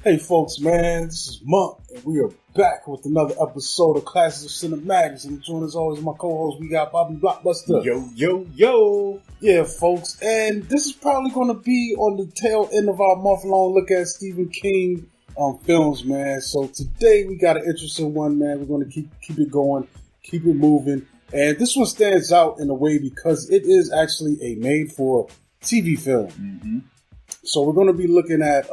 Hey folks, man, this is Monk, and we are back with another episode of Classes of Cinematics. And joining as always my co-host, we got Bobby Blockbuster. Yo. Yeah, folks, and this is probably going to be on the tail end of our month-long look at Stephen King films, man. So today we got an interesting one, man. We're going to keep it going, keep it moving. And this one stands out in a way because it is actually a made-for-TV film. Mm-hmm. So we're going to be looking at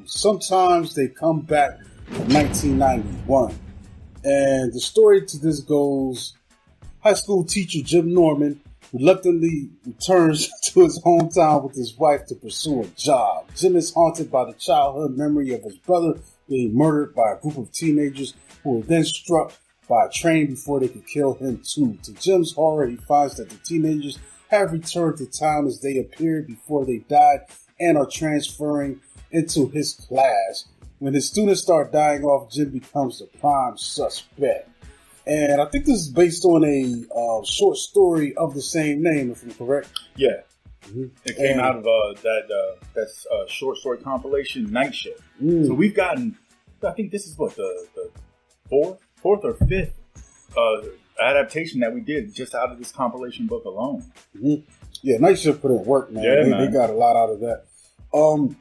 Sometimes They Come Back from 1991. And the story to this goes, high school teacher Jim Norman reluctantly returns to his hometown with his wife to pursue a job. Jim is haunted by the childhood memory of his brother being murdered by a group of teenagers who were then struck by a train before they could kill him too. To Jim's horror, he finds that the teenagers have returned to town as they appeared before they died and are transferring into his class. When his students start dying off, Jim becomes the prime suspect. And I think this is based on a short story of the same name, if I'm correct. Yeah. Mm-hmm. It came out of that short story compilation, Night Shift. So we've gotten, I think this is what, the fourth or fifth adaptation that we did just out of this compilation book alone. Mm-hmm. Yeah, Night Shift put in work, man. Yeah, they got a lot out of that. Well,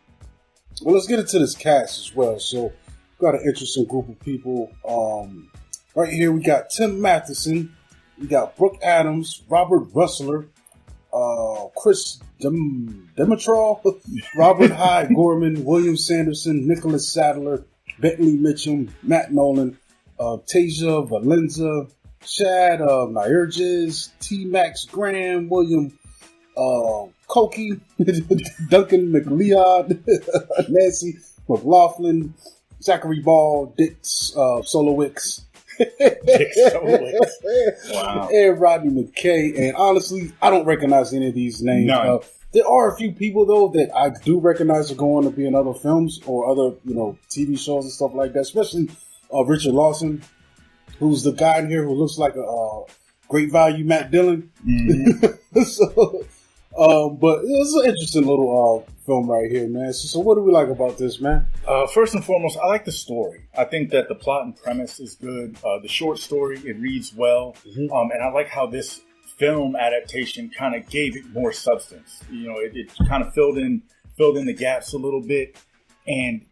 let's get into this cast as well. So, we've got an interesting group of people. Right here, we got Tim Matheson, we got Brooke Adams, Robert Russler, Chris Dimitrov, Robert Hyde Gorman, William Sanderson, Nicholas Sadler, Bentley Mitchum, Matt Nolan, Tasia Valenza, Shad Nyerges, T. Max Graham, William Koki, Duncan McLeod, Nancy McLaughlin, Zachary Ball, Dick Solowicz. Wow. And Rodney McKay. And honestly, I don't recognize any of these names. No. There are a few people though that I do recognize are going to be in other films or other, TV shows and stuff like that. Especially Richard Lawson, who's the guy in here who looks like a great value Matt Dillon. Mm-hmm. But it's an interesting little film right here, man. So what do we like about this, man? First and foremost, I like the story. I think that the plot and premise is good. The short story, it reads well. Mm-hmm. And I like how this film adaptation kind of gave it more substance. It kind of filled in the gaps a little bit. And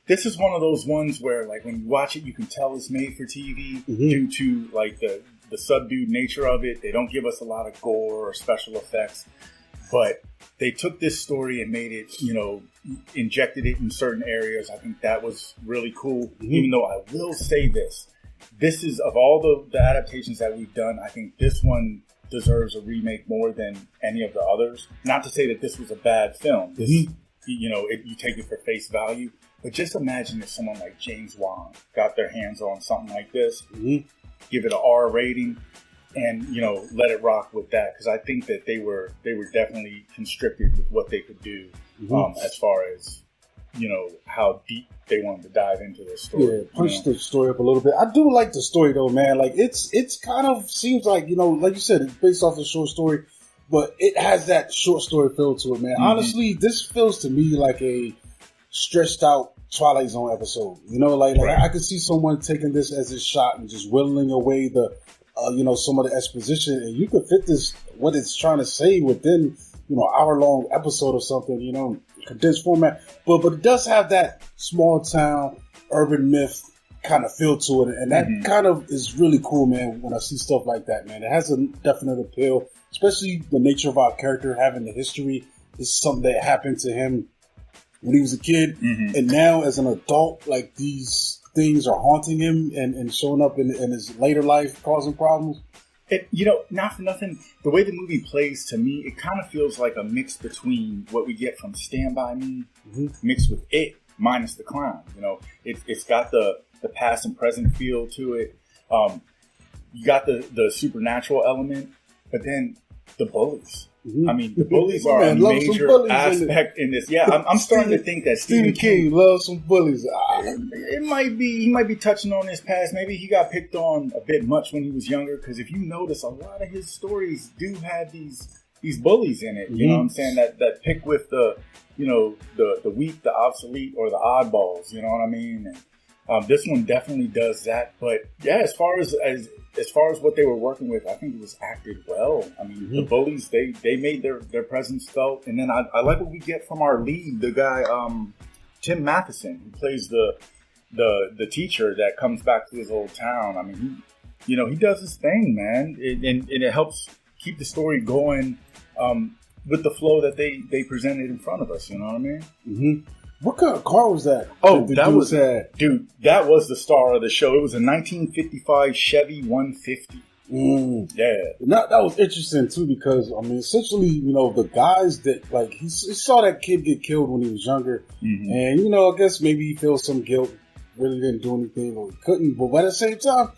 this is one of those ones where, like, when you watch it, you can tell it's made for TV due to, like, the subdued nature of it. They don't give us a lot of gore or special effects, but they took this story and made it, injected it in certain areas. I think that was really cool. Mm-hmm. Even though I will say this is, of all the adaptations that we've done, I think this one deserves a remake more than any of the others. Not to say that this was a bad film. This, you take it for face value, but just imagine if someone like James Wan got their hands on something like this. Mm-hmm. Give it an R rating, and let it rock with that, because I think that they were definitely constricted with what they could do, as far as how deep they wanted to dive into this story. Yeah, punch the story up a little bit. I do like the story though, man. Like it's kind of seems like like you said, it's based off a short story, but it has that short story feel to it, man. Mm-hmm. Honestly, this feels to me like a stretched out Twilight Zone episode. Like right. I could see someone taking this as a shot and just whittling away the some of the exposition, and you could fit this what it's trying to say within hour-long episode or something, condensed format, but it does have that small town urban myth kind of feel to it, and that kind of is really cool, man. When I see stuff like that, man, it has a definite appeal, especially the nature of our character having the history. This is something that happened to him when he was a kid, and now as an adult, like, these things are haunting him and showing up in his later life, causing problems. Not for nothing, the way the movie plays, to me, it kind of feels like a mix between what we get from Stand By Me, mixed with It, minus the clown. It's got the past and present feel to it. You got the supernatural element, but then the bullies. Mm-hmm. I mean, the bullies are a major aspect in this. Yeah, I'm starting to think that Stephen King loves some bullies. It might be, he might be touching on his past. Maybe he got picked on a bit much when he was younger. Because if you notice, a lot of his stories do have these these bullies in it. You know what I'm saying? That pick with the, you know, the weak, the obsolete, or the oddballs. You know what I mean? And this one definitely does that. But yeah, as far as what they were working with, I think it was acted well. I mean, the bullies, they made their presence felt. And then I like what we get from our lead, the guy, Tim Matheson, who plays the teacher that comes back to his old town. I mean, he does his thing, man. And it helps keep the story going with the flow that they presented in front of us. You know what I mean? Mm-hmm. What kind of car was that? Oh, that was the star of the show. It was a 1955 Chevy 150. Yeah. That was interesting too, because I mean, essentially, the guys that he saw that kid get killed when he was younger, and I guess maybe he feels some guilt. Really didn't do anything, or he couldn't. But at the same time,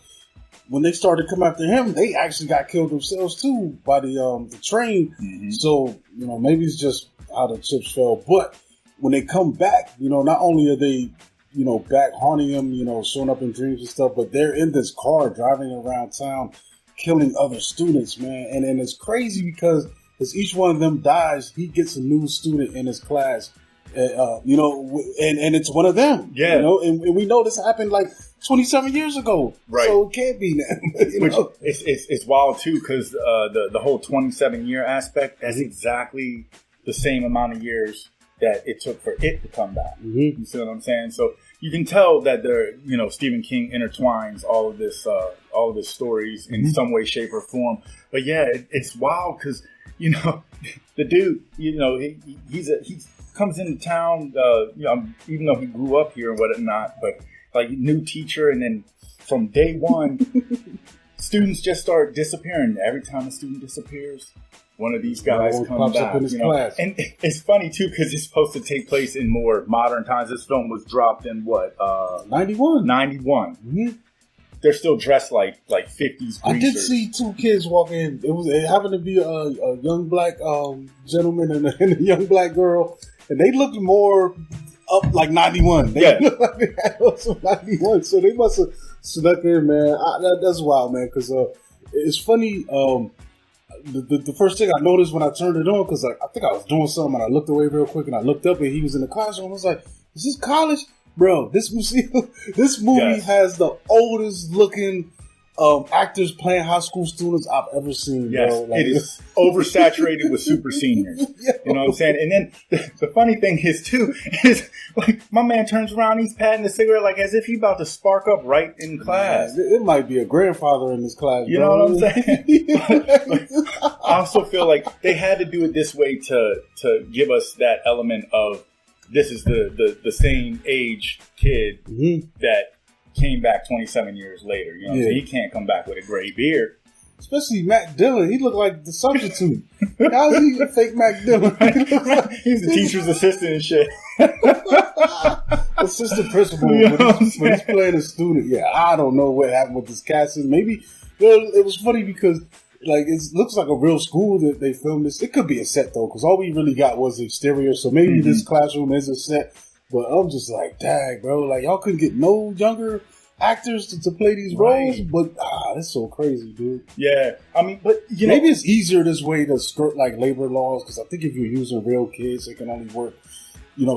when they started to come after him, they actually got killed themselves too by the train. So maybe it's just how the chips fell, but. When they come back, not only are they, back haunting him, showing up in dreams and stuff, but they're in this car driving around town, killing other students, man. And it's crazy because as each one of them dies, he gets a new student in his class, and it's one of them. Yeah. And we know this happened like 27 years ago. Right. So it can't be now. It's wild too, because the whole 27-year aspect, that's exactly the same amount of years that it took for it to come back. You see what I'm saying? So you can tell that Stephen King intertwines all of his stories in some way, shape, or form. But yeah, it's wild because the dude, he comes into town, even though he grew up here and whatnot, but like new teacher, and then from day one, students just start disappearing. Every time a student disappears, one of these guys comes back, up in his class. And it's funny too because it's supposed to take place in more modern times. This film was dropped in what? 91. 91. They're still dressed like 50s greasers. I did see two kids walk in. It happened to be a young black gentleman and a young black girl, and they looked more up like 91. They looked like they had some 91, so they must have snuck in, man. That's wild, man. Because it's funny. The first thing I noticed when I turned it on, because I think I was doing something and I looked away real quick and I looked up and he was in the classroom. I was like, "Is this college, bro?" This movie has the oldest looking actors playing high school students I've ever seen. Yes, bro. it is oversaturated with super seniors. You know what I'm saying? And then the funny thing is like my man turns around, he's patting the cigarette like as if he's about to spark up right in class. Yeah, it might be a grandfather in this class. You know what I'm saying? But I also feel like they had to do it this way to give us that element of this is the same age kid that came back 27 years later. You know what I'm saying? He can't come back with a gray beard. Especially Mac Dillon. He looked like the substitute. How's he a fake Mac Dillon? He's the teacher's assistant and shit. Assistant principal. But he's playing a student. Yeah, I don't know what happened with this casting. Maybe it was funny because it looks like a real school that they filmed this. It could be a set though, because all we really got was the exterior. So maybe this classroom is a set. But I'm just like, dang, bro. Like, y'all couldn't get no younger actors to play these roles. But, that's so crazy, dude. Yeah. I mean, but, maybe it's easier this way to skirt, labor laws. Because I think if you're using real kids, they can only work,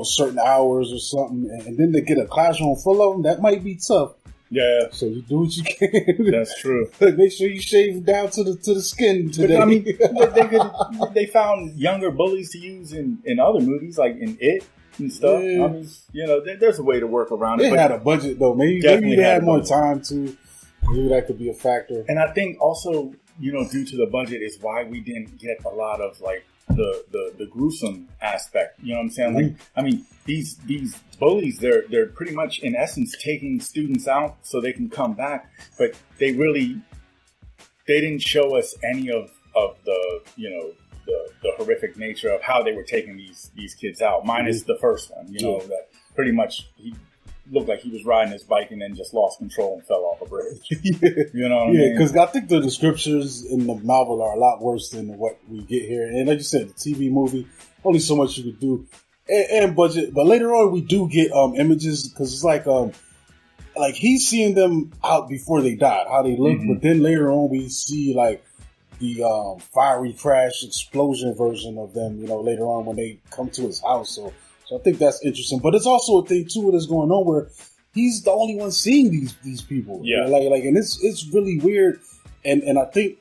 certain hours or something. And then to get a classroom full of them, that might be tough. Yeah. So you do what you can. That's true. Make sure you shave down to the skin today. But, I mean, they found younger bullies to use in other movies, like in It. And stuff. Yeah. I mean, there's a way to work around it. They had a budget though. Maybe they had more time to. Maybe that could be a factor. And I think also, due to the budget, is why we didn't get a lot of the gruesome aspect. You know what I'm saying? I mean, these bullies, they're pretty much in essence taking students out so they can come back, but they didn't show us any of the the horrific nature of how they were taking these kids out, minus the first one, that pretty much he looked like he was riding his bike and then just lost control and fell off a bridge. You know what I mean? Because I think the descriptions in the novel are a lot worse than what we get here. And like you said, the TV movie, only so much you could do. And budget. But later on, we do get images, because it's like he's seeing them out before they died, how they look. But then later on, we see the fiery crash explosion version of them, you know, later on when they come to his house. So I think that's interesting. But it's also a thing too that's going on where he's the only one seeing these people. Yeah. You know, like, and it's really weird. And I think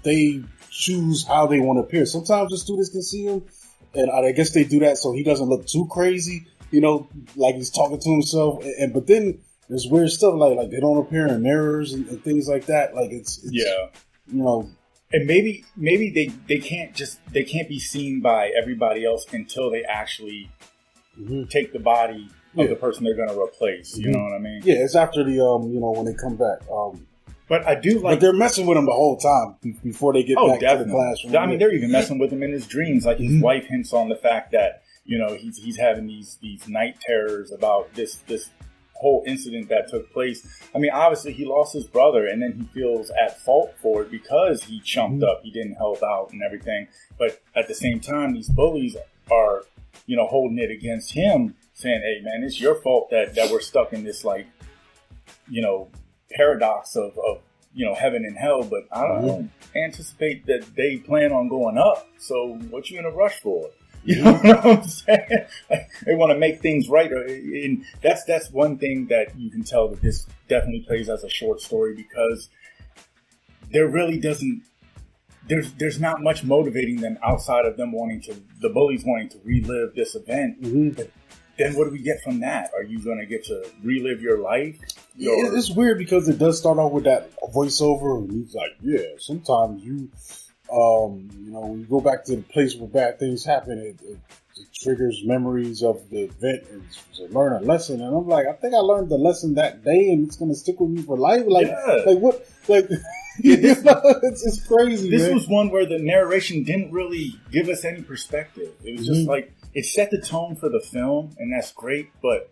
they choose how they want to appear. Sometimes the students can see him, and I guess they do that so he doesn't look too crazy, you know, like he's talking to himself. But then there's weird stuff like they don't appear in mirrors and things like that. Like it's yeah, you know. And maybe they can't be seen by everybody else until they actually take the body of the person they're going to replace. You know what I mean? Yeah, it's after the you know, when they come back. But I do like. But they're messing with him the whole time before they get back to the classroom. I mean, they're even messing with him in his dreams. Like his wife hints on the fact that, you know, he's having these night terrors about this whole incident that took place. I mean, obviously he lost his brother, and then he feels at fault for it because he chumped up, he didn't help out and everything. But at the same time, these bullies are, you know, holding it against him, saying, "Hey, man, it's your fault that we're stuck in this, like, you know, paradox of you know, heaven and hell, but I don't anticipate that they plan on going up. So what you in a rush for?" You know what I'm saying? Like, they want to make things right, and that's one thing that you can tell that this definitely plays as a short story, because there really doesn't. There's not much motivating them outside of them the bullies wanting to relive this event. But then what do we get from that? Are you going to get to relive your life? It's weird because it does start off with that voiceover, and he's like, "Yeah, sometimes you, you know, when you go back to the place where bad things happen, it triggers memories of the event and to learn a lesson." And I'm like, I think I learned the lesson that day, and it's going to stick with me for life. Like what? Like, it's crazy. This man. was one where the narration didn't really give us any perspective. It was just like, it set the tone for the film, and that's great. But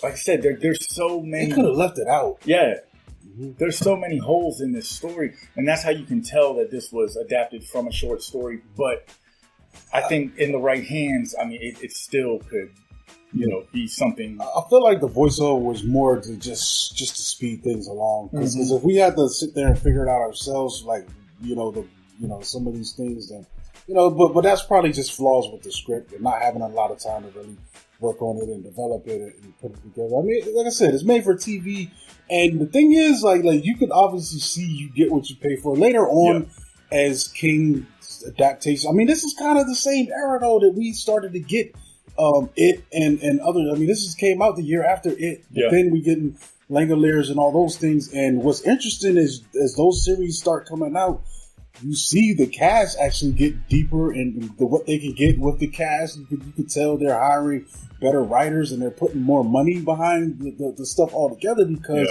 like I said, there's so many. They could have left it out. Yeah. There's so many holes in this story, and that's how you can tell that this was adapted from a short story. But I think in the right hands, I mean, it still could, you know, be something. I feel like the voiceover was more to just to speed things along, because if we had to sit there and figure it out ourselves, like, you know, some of these things, then, you know, but that's probably just flaws with the script and not having a lot of time to really work on it and develop it and put it together. I mean, like I said, it's made for TV. And the thing is, like you can obviously see you get what you pay for. Later on, as King's adaptation, I mean, this is kind of the same era, though, that we started to get It and other. I mean, this just came out the year after It. But then we getting Langoliers and all those things. And what's interesting is, as those series start coming out, you see the cast actually get deeper in what they can get with the cast. You could tell they're hiring better writers and they're putting more money behind the stuff altogether because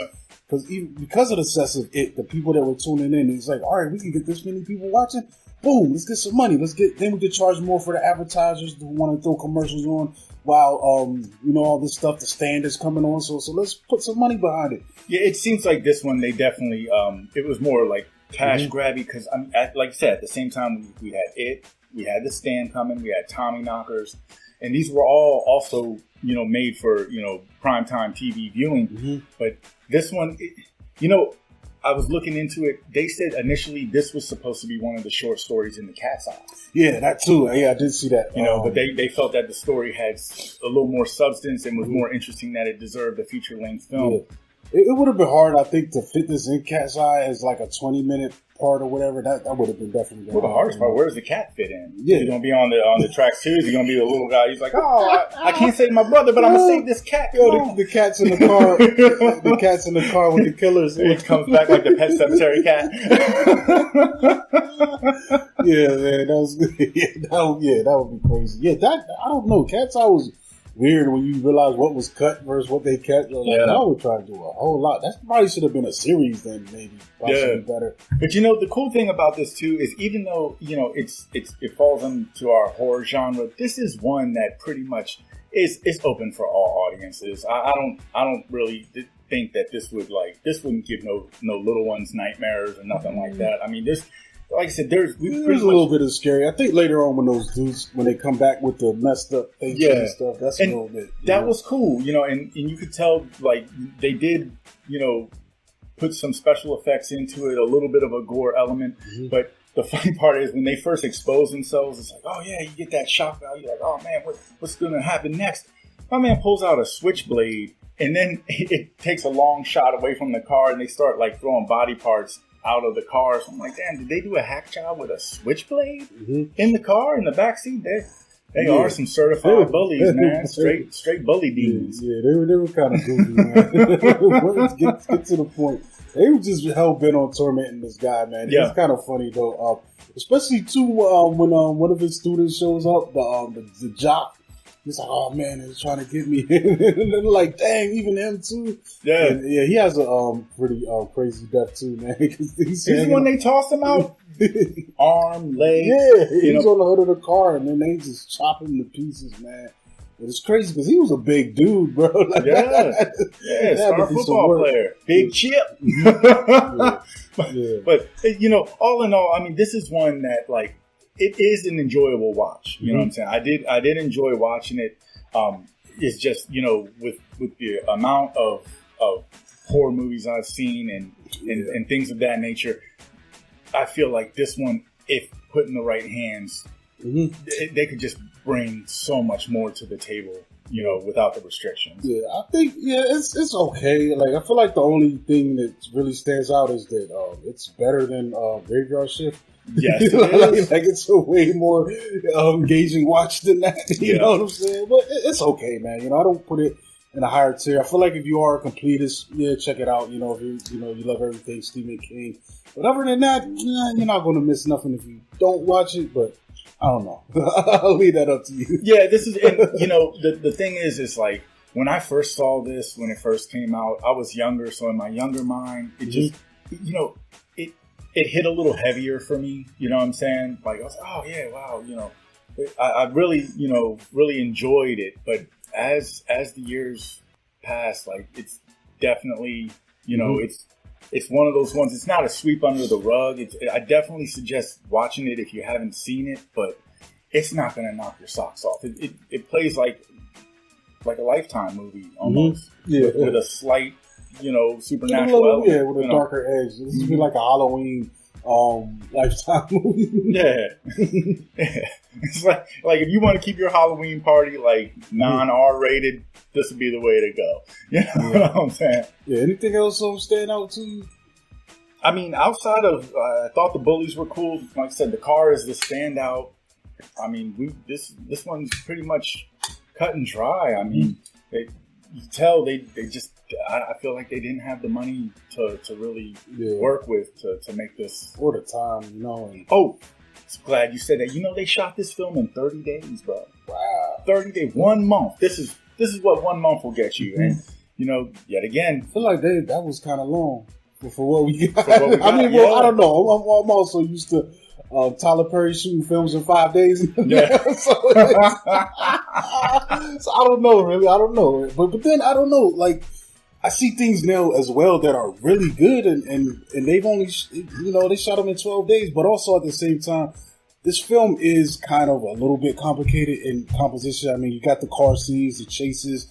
of the success of It, the people that were tuning in, it's like, all right, we can get this many people watching. Boom, let's get some money. Then we could charge more for the advertisers who want to throw commercials on while you know, all this stuff, the stand is coming on. So let's put some money behind it. Yeah, it seems like this one, they definitely it was more like cash grabby, because like I said, at the same time we had It, we had the stand coming, we had Tommy Knockers, and these were all also, you know, made for, you know, primetime TV viewing. But this one, you know, I was looking into it. They said initially this was supposed to be one of the short stories in the Cat's Eye. Yeah, that too. Yeah, I did see that. You know, but they felt that the story had a little more substance and was more interesting, that it deserved a feature-length film. Yeah. It would have been hard, I think, to fit this in Cat's Eye as like a 20-minute part or whatever. That would have been definitely. Well, the hardest part, where does the cat fit in? Yeah, he's gonna be on the tracks too. Is he gonna be the little guy? He's like, oh, I can't save my brother, but I'm gonna save this cat. Yo, the cat's in the car. The cat's in the car with the killers. It comes back like the Pet Cemetery cat. Yeah, man, that was that would be crazy. Yeah, that I don't know. Cat's Eye was weird when you realize what was cut versus what they kept. Like, I would try to do a whole lot. That probably should have been a series then, maybe. Possibly better. But you know, the cool thing about this too is, even though, you know, it falls into our horror genre, this is one that pretty much is open for all audiences. I don't really think that this wouldn't give no little ones nightmares or nothing like that. I mean, this. Like I said, there's a little bit of scary. I think later on when those dudes, when they come back with the messed up faces and stuff, that's a little bit. That was cool, you know, and you could tell, like, they did, you know, put some special effects into it, a little bit of a gore element, but the funny part is when they first expose themselves, it's like, oh yeah, you get that shock value. You're like, oh man, what's going to happen next? My man pulls out a switchblade, and then it takes a long shot away from the car, and they start like throwing body parts out of the car. So I'm like, damn, did they do a hack job with a switchblade in the car, in the backseat? They are some certified bullies, man. Straight bully demons. Yeah, they were kind of goofy, man. Let's get to the point. They were just hell bent on tormenting this guy, man. Yeah. It's kind of funny though, especially too when one of his students shows up, the jock. He's like, oh man, they're trying to get me. And they're like, dang, even him too. Yeah, and, yeah, he has a pretty crazy death too, man. He's when they toss him out, arm, leg. Yeah, he's on the hood of the car, and then they just chop him to pieces, man. And it's crazy because he was a big dude, bro. Like, star football player, big chip. But you know, all in all, I mean, this is one that like. It is an enjoyable watch. You know what I'm saying? I did enjoy watching it. It's just, you know, with the amount of horror movies I've seen and things of that nature, I feel like this one, if put in the right hands, they could just bring so much more to the table, you know, without the restrictions. Yeah, I think, it's okay. Like, I feel like the only thing that really stands out is that it's better than Graveyard Shift. Yes, it is. Like it's a way more engaging watch than that. You know what I'm saying? But it's okay, man. You know, I don't put it in a higher tier. I feel like if you are a completist, check it out. You know, if you love everything Stephen King. But other than that, you're not going to miss nothing if you don't watch it. But I don't know. I'll leave that up to you. Yeah, this is, and, you know, the thing is like when I first saw this, when it first came out, I was younger, so in my younger mind, it just, you know, it hit a little heavier for me, you know what I'm saying? Like, I was like, oh, yeah, wow, you know. I really, you know, really enjoyed it. But as the years pass, like, it's definitely, you know, it's one of those ones. It's not a sweep under the rug. I definitely suggest watching it if you haven't seen it, but it's not going to knock your socks off. It plays like a Lifetime movie almost, with a slight, you know, supernatural element. With a darker edge. This would be like a Halloween Lifetime movie. Yeah. It's like if you want to keep your Halloween party like non-R rated, this would be the way to go. You know what I'm saying? Yeah. Anything else stand out to you? I mean, outside of I thought the bullies were cool. Like I said, the car is the standout. I mean, this one's pretty much cut and dry. I mean, you tell they just. I feel like they didn't have the money to really work with to make this. Or the time, you know. And I'm glad you said that. You know, they shot this film in 30 days, bro. Wow. 30 days, 1 month. This is what 1 month will get you. And, you know, yet again. I feel like that was kind of long for what we got. I mean, I don't know. I'm also used to Tyler Perry shooting films in 5 days. Yeah. So I don't know, really. I don't know. But then, I don't know, like, I see things now as well that are really good, and they've only, they shot them in 12 days, but also at the same time, this film is kind of a little bit complicated in composition. I mean, you got the car scenes, the chases,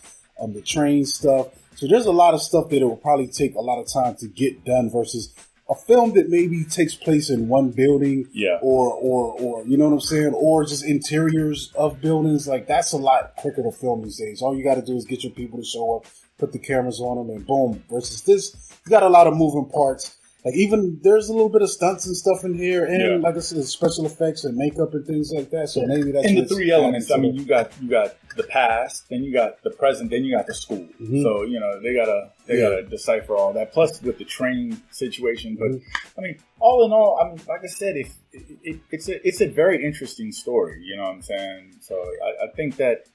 the train stuff. So there's a lot of stuff that it will probably take a lot of time to get done versus a film that maybe takes place in one building, or you know what I'm saying, or just interiors of buildings. Like, that's a lot quicker to film these days. All you got to do is get your people to show up, put the cameras on them, and boom. Versus this, you got a lot of moving parts. Like, even there's a little bit of stunts and stuff in here, and like I said, special effects and makeup and things like that. So maybe that's and the three elements. I mean, you got the past, then you got the present, then you got the school. So you know they gotta decipher all that. Plus with the train situation. But I mean, all in all, I mean, like I said, it's a very interesting story. You know what I'm saying? So I think that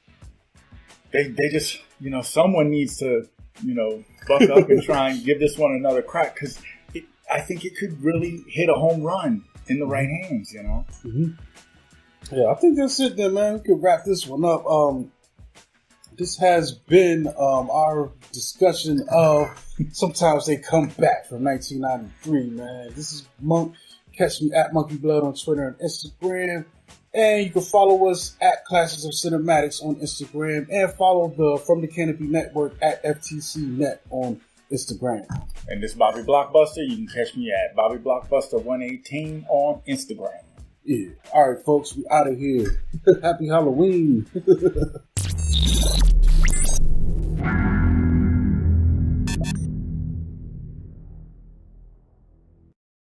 they just, you know, someone needs to, you know, buck up and try and give this one another crack, because I think it could really hit a home run in the right hands, you know? Yeah, I think that's it then, man. We could wrap this one up. This has been our discussion of Sometimes They Come Back from 1993, man. This is Monk. Catch me at Monkey Blood on Twitter and Instagram. And you can follow us at Classics of Cinematics on Instagram. And follow the From the Canopy Network at FTC Net on Instagram. And this Bobby Blockbuster, you can catch me at Bobby Blockbuster 118 on Instagram. Yeah. All right, folks, we out of here. Happy Halloween.